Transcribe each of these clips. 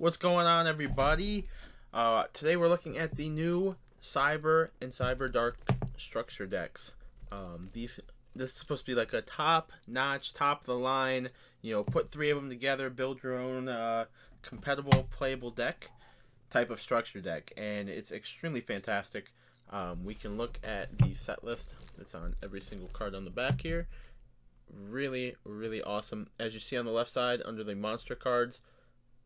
What's going on, everybody? Today we're looking at the new Cyber and Cyber Dark structure decks. This is supposed to be like a top-notch, top-of-the-line. Put three of them together, build your own compatible, playable deck type of structure deck, and it's extremely fantastic. We can look at the set list that's on every single card on the back here. Really, really awesome. As you see on the left side, under the monster cards,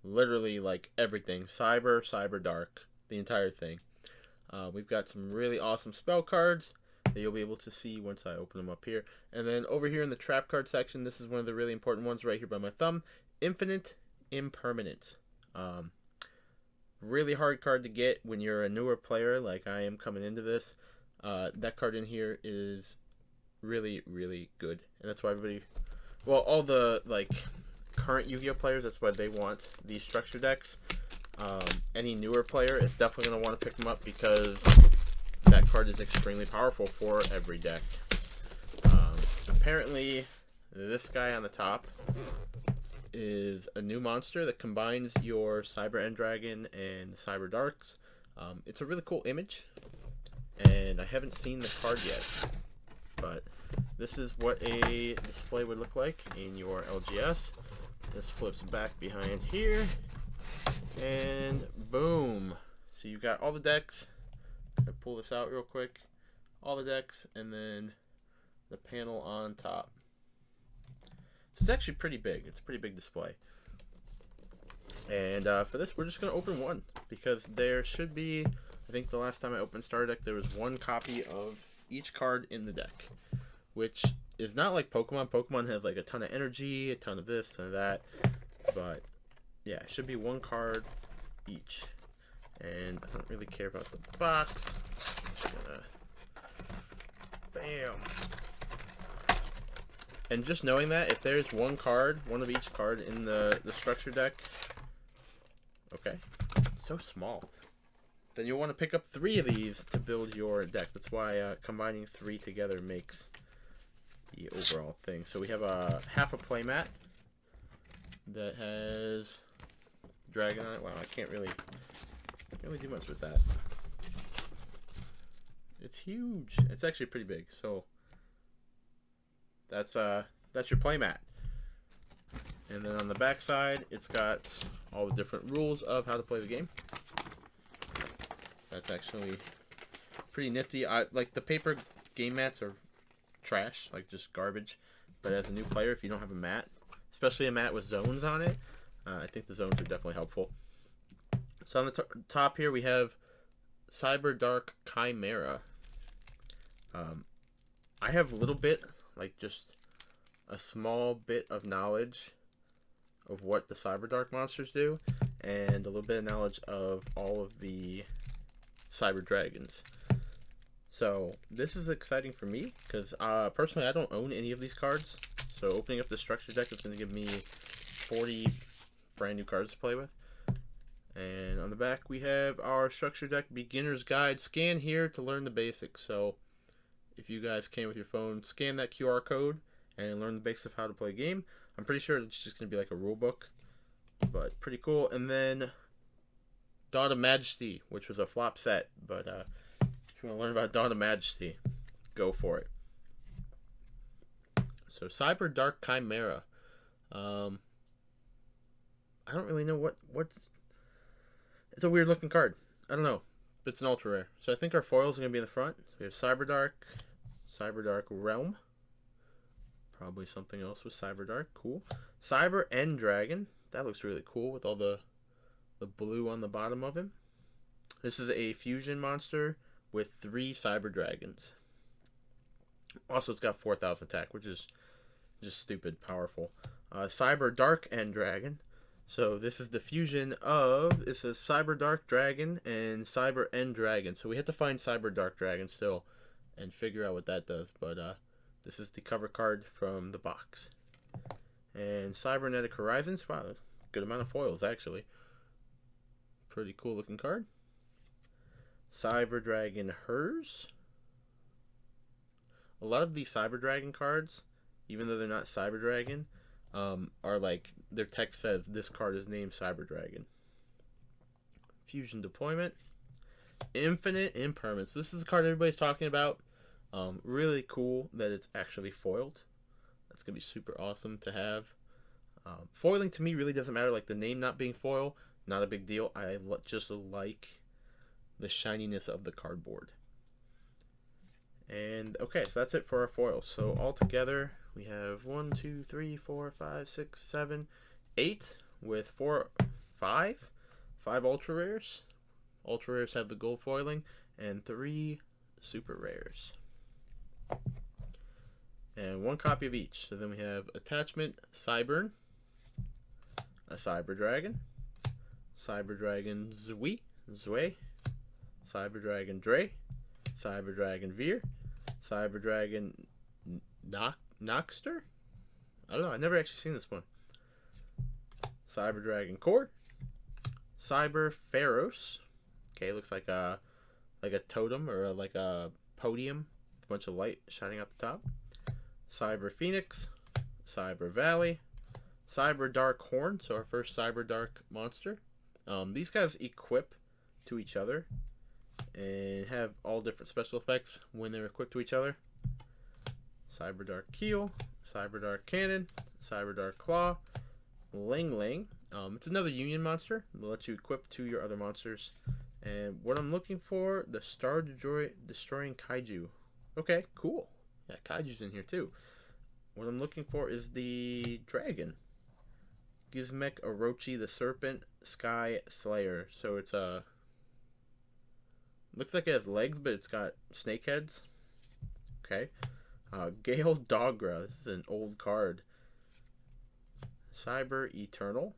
literally like everything. Cyber Dark, the entire thing. We've got some really awesome spell cards that you'll be able to see once I open them up here. And then over here in the trap card section, this is one of the really important ones right here by my thumb. Infinite Impermanence. Really hard card to get when you're a newer player like I am coming into this. That card in here is really, really good. And that's why all the current Yu-Gi-Oh players, that's why they want these structure decks. Any newer player is definitely going to want to pick them up because that card is extremely powerful for every deck. Apparently, this guy on the top is a new monster that combines your Cyber End Dragon and the Cyber Darks. It's a really cool image, and I haven't seen the card yet, but this is what a display would look like in your LGS. This flips back behind here, and boom. So you've got all the decks. I pull this out real quick. All the decks, and then the panel on top. So it's actually pretty big. It's a pretty big display. And for this, we're just going to open one, because there should be, I think the last time I opened Starter Deck, there was one copy of each card in the deck, which is not like Pokemon. Pokemon has like a ton of energy, a ton of this, a ton of that. But yeah, it should be one card each. And I don't really care about the box. I'm just gonna bam. And just knowing that if there's one card, one of each card in the structure deck, okay, so small, then you'll want to pick up three of these to build your deck. That's why combining three together makes the overall thing. So we have a half a playmat that has dragon on it. Wow, I can't really do much with that. It's huge. It's actually pretty big. So that's your playmat. And then on the back side, it's got all the different rules of how to play the game. That's actually pretty nifty. Like the paper game mats are trash, like just garbage. But as a new player, if you don't have a mat, especially a mat with zones on it, I think the zones are definitely helpful. So on the top here, we have Cyber Dark Chimera. I have a little bit, like just a small bit of knowledge of what the Cyber Dark monsters do, and a little bit of knowledge of all of the Cyber Dragons. So this is exciting for me because personally I don't own any of these cards. So opening up the structure deck is going to give me 40 brand new cards to play with. And on the back we have our structure deck beginner's guide. Scan here to learn the basics. So if you guys can with your phone, scan that QR code and learn the basics of how to play a game. I'm pretty sure it's just going to be like a rule book, but pretty cool. And then Dawn of Majesty, which was a flop set, but if you want to learn about Dawn of Majesty, go for it. So Cyber Dark Chimera. I don't really know what's. It's a weird looking card. I don't know. But it's an ultra rare. So I think our foils are going to be in the front. So we have Cyber Dark Realm. Probably something else with Cyber Dark. Cool. Cyber End Dragon. That looks really cool with all the blue on the bottom of him. This is a fusion monster with 3 Cyber Dragons. Also, it's got 4,000 attack, which is just stupid powerful. Cyber Dark End Dragon. So this is the fusion of, it says Cyber Dark Dragon and Cyber End Dragon. So we have to find Cyber Dark Dragon still and figure out what that does. But this is the cover card from the box. And Cybernetic Horizons. Wow, that's a good amount of foils actually. Pretty cool looking card. Cyber Dragon Hers. A lot of these Cyber Dragon cards, even though they're not Cyber Dragon, are like, their text says this card is named Cyber Dragon. Fusion Deployment. Infinite Impermanence. This is a card everybody's talking about. Really cool that it's actually foiled. That's going to be super awesome to have. Foiling to me really doesn't matter. Like the name not being foil, not a big deal. I just like the shininess of the cardboard. And okay, so that's it for our foils. So all together we have 1, 2, 3, 4, 5, 6, 7, 8 with 5 ultra rares. Ultra rares have the gold foiling, and 3 super rares. And 1 copy of each. So then we have attachment Cybern, a Cyber Dragon, Cyber Dragon Zwei, Cyber Dragon Dre, Cyber Dragon Veer, Cyber Dragon Noxter? I don't know, I've never actually seen this one. Cyber Dragon Cord, Cyber Pharaohs. Okay, looks like a totem or like a podium, a bunch of light shining out the top. Cyber Phoenix, Cyber Valley, Cyber Dark Horn, so our first Cyber Dark monster. These guys equip to each other and have all different special effects when they're equipped to each other. Cyber Dark Keel, Cyber Dark Cannon, Cyber Dark Claw, Ling Ling. It's another union monster. It'll let you equip to your other monsters. And what I'm looking for, the Star Destroying Kaiju. Okay, cool. Yeah, Kaiju's in here too. What I'm looking for is the dragon. Gizmek Orochi the Serpent Sky Slayer. So it's looks like it has legs, but it's got snake heads. Okay. Gale Dogra. This is an old card. Cyber Eternal.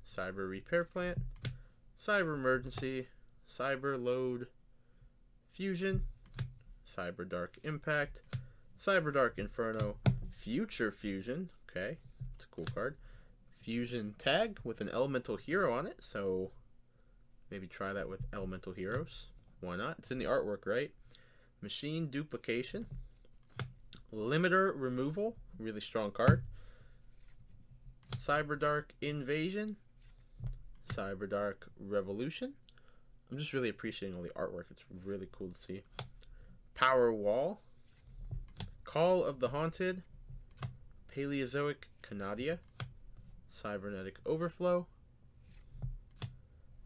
Cyber Repair Plant. Cyber Emergency. Cyber Load Fusion. Cyber Dark Impact. Cyber Dark Inferno. Future Fusion. Okay. It's a cool card. Fusion Tag with an Elemental Hero on it. So maybe try that with Elemental Heroes. Why not? It's in the artwork, right? Machine Duplication. Limiter Removal. Really strong card. Cyber Dark Invasion. Cyber Dark Revolution. I'm just really appreciating all the artwork. It's really cool to see. Power Wall. Call of the Haunted. Paleozoic Canadia. Cybernetic Overflow.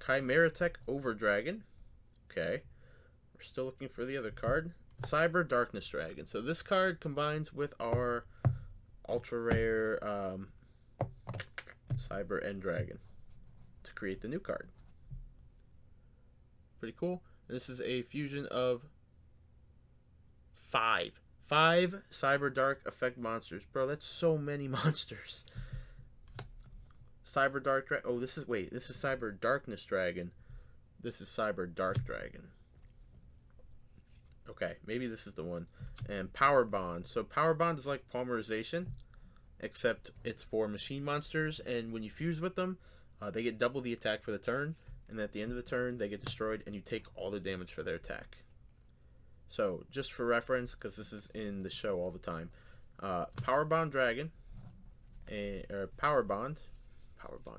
Chimeratech Overdragon. Okay. We're still looking for the other card. Cyber Darkness Dragon. So this card combines with our ultra rare Cyber End Dragon to create the new card. Pretty cool. This is a fusion of 5 Cyber Dark Effect monsters. Bro, that's so many monsters. Cyber Dark Dragon. Oh, this is Cyber Darkness Dragon. This is Cyber Dark Dragon. Okay, maybe this is the one. And Power Bond. So Power Bond is like Polymerization, except it's for machine monsters, and when you fuse with them, they get double the attack for the turn, and at the end of the turn, they get destroyed, and you take all the damage for their attack. So, just for reference, because this is in the show all the time, Power Bond Dragon, or Power Bond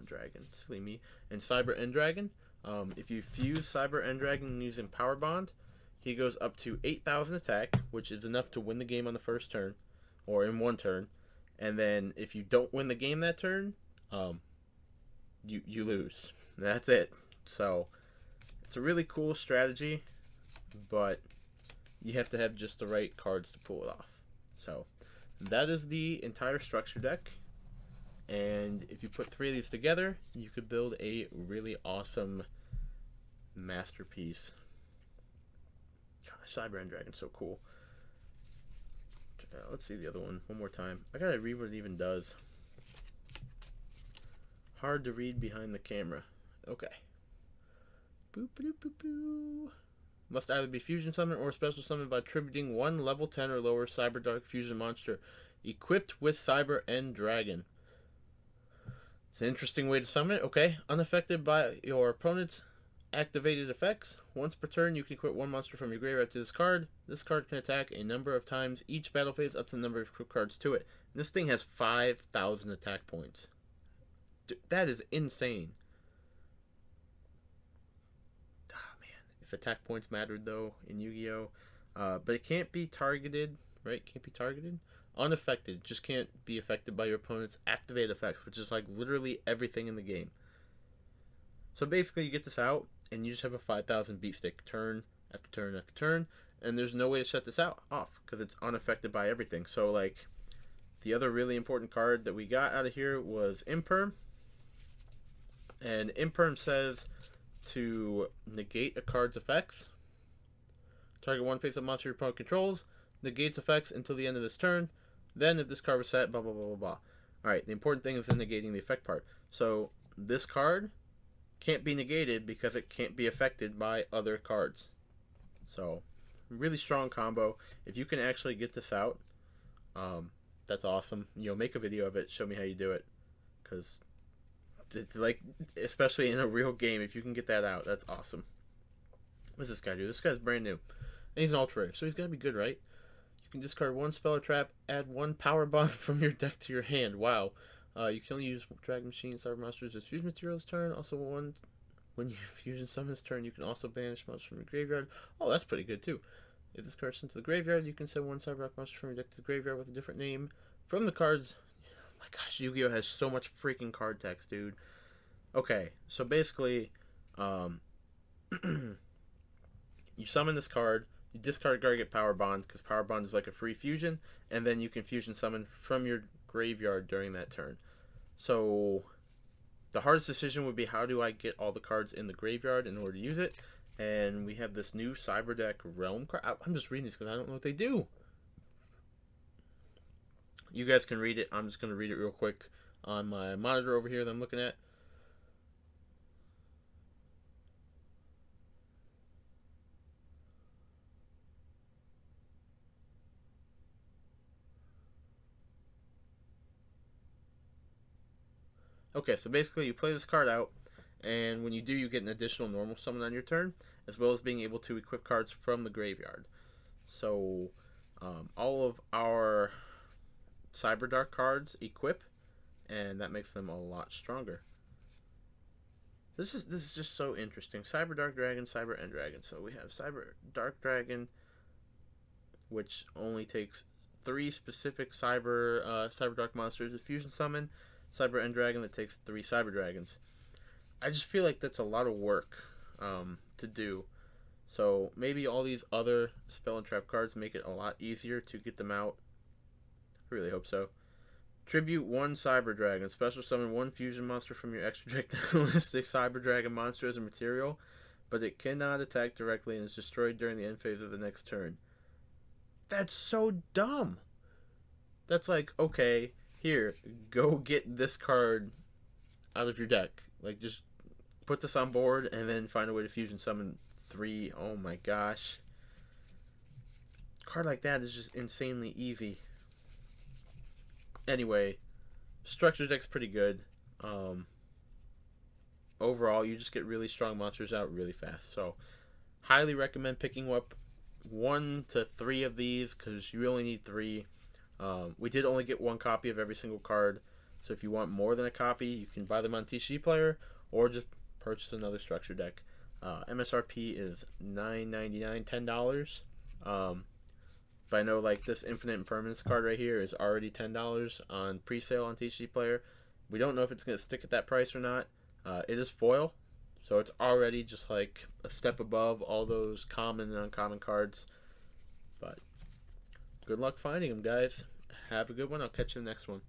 Dragon, silly me, and Cyber End Dragon. If you fuse Cyber End Dragon using Power Bond, he goes up to 8,000 attack, which is enough to win the game on the first turn, or in one turn. And then if you don't win the game that turn, you lose. That's it. So it's a really cool strategy, but you have to have just the right cards to pull it off. So that is the entire structure deck. And if you put 3 of these together, you could build a really awesome masterpiece. Cyber End Dragon's so cool. Let's see the other one more time. I gotta read what it even does. Hard to read behind the camera. Okay. Boop, boop, boop, boop. Must either be fusion summoned or special summoned by attributing 1 level 10 or lower Cyber Dark fusion monster equipped with Cyber End Dragon. It's an interesting way to summon it. Okay. Unaffected by your opponent's activated effects. Once per turn, you can equip 1 monster from your graveyard to this card. This card can attack a number of times each battle phase up to the number of equipped cards to it. And this thing has 5,000 attack points. Dude, that is insane. if attack points mattered though in Yu-Gi-Oh. But it can't be targeted, right? Can't be targeted. Unaffected, just can't be affected by your opponent's activated effects, which is like literally everything in the game. So basically, you get this out, and you just have a 5,000 beat stick turn after turn after turn, and there's no way to shut this out off because it's unaffected by everything. So like, the other really important card that we got out of here was Imperm, and Imperm says to negate a card's effects. Target one face-up monster your opponent controls, negates effects until the end of this turn. Then, if this card was set, blah blah blah blah blah. All right, the important thing is the negating the effect part. So this card can't be negated because it can't be affected by other cards. So, really strong combo. If you can actually get this out, that's awesome. You know, make a video of it. Show me how you do it, because like, especially in a real game, if you can get that out, that's awesome. What does this guy do? This guy's brand new, and he's an ultra rare, so he's gotta be good, right? You can discard one spell or trap, add one power bond from your deck to your hand. Wow. You can only use Dragon Machine, Cyber Monsters as fusion material this turn. Also, when you fusion summon this turn, you can also banish monsters from your graveyard. Oh, that's pretty good too. If this card's sent to the graveyard, you can send one Cyber Rock monster from your deck to the graveyard with a different name from the cards. Oh my gosh, Yu-Gi-Oh has so much freaking card text, dude. Okay, so basically, you summon this card, you discard a card, get Power Bond, because Power Bond is like a free fusion, and then you can fusion summon from your graveyard during that turn. So the hardest decision would be, how do I get all the cards in the graveyard in order to use it? And we have this new Cyber Deck Realm card. I'm just reading these because I don't know what they do. You guys can read it. I'm just going to read it real quick on my monitor over here that I'm looking at. Okay, so basically you play this card out, and when you do, you get an additional normal summon on your turn, as well as being able to equip cards from the graveyard. So all of our Cyber Dark cards equip, and that makes them a lot stronger. This is just so interesting. Cyber Dark Dragon, Cyber End Dragon. So we have Cyber Dark Dragon, which only takes 3 specific Cyber Dark monsters to fusion summon. Cyber End Dragon that takes 3 Cyber Dragons. I just feel like that's a lot of work to do. So maybe all these other spell and trap cards make it a lot easier to get them out. I really hope so. Tribute 1 Cyber Dragon. Special summon 1 fusion monster from your extra deck to list a Cyber Dragon monster as a material, but it cannot attack directly and is destroyed during the end phase of the next turn. That's so dumb. That's like, okay, here, go get this card out of your deck. Like, just put this on board and then find a way to fusion summon 3. Oh my gosh. A card like that is just insanely easy. Anyway, structure deck's pretty good. Overall, you just get really strong monsters out really fast. So, highly recommend picking up 1 to 3 of these, because you only need 3. We did only get 1 copy of every single card, so if you want more than a copy, you can buy them on TCG Player, or just purchase another structure deck. MSRP is $9.99, $10. But I know, like, this Infinite Impermanence card right here is already $10 on pre-sale on TCG Player. We don't know if it's going to stick at that price or not. It is foil, so it's already just like a step above all those common and uncommon cards. But good luck finding them, guys. Have a good one. I'll catch you in the next one.